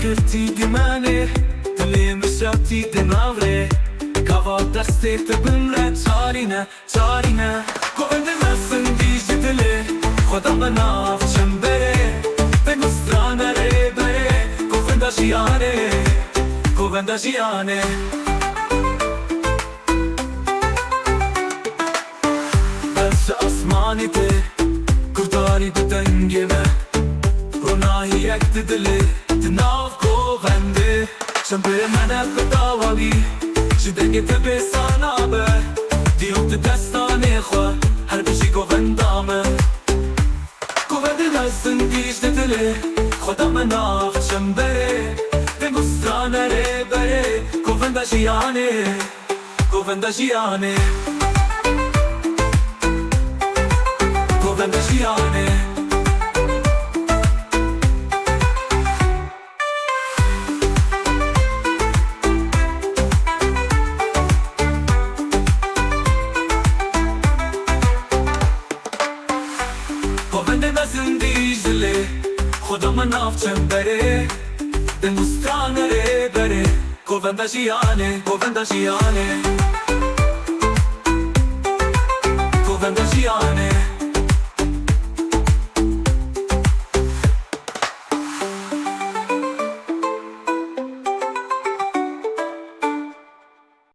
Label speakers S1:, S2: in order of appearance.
S1: کرتی گمانه دلی مشاتی دناوره کاوا دستی تبنره چارینه گوونده نسن دیج دلی خدا مناف چنبره بگسترانه ره بره گوونده جیانه بس اسمانی ده کرداری بدنگمه رونایی یک دلی دناف گوونده چنبره منه بداوی شدنگه تبه سانابه دیوم ده دستانه خواه هر بشی گووندامه گوونده نسن دیج دلی خدا مناف چنبره بگسترانه ره بره گوونده جیانه گوونده جیانه گوونده نسن دیج دلی خدا مناف چنبره بگسترانه ره بره گوونده جیانه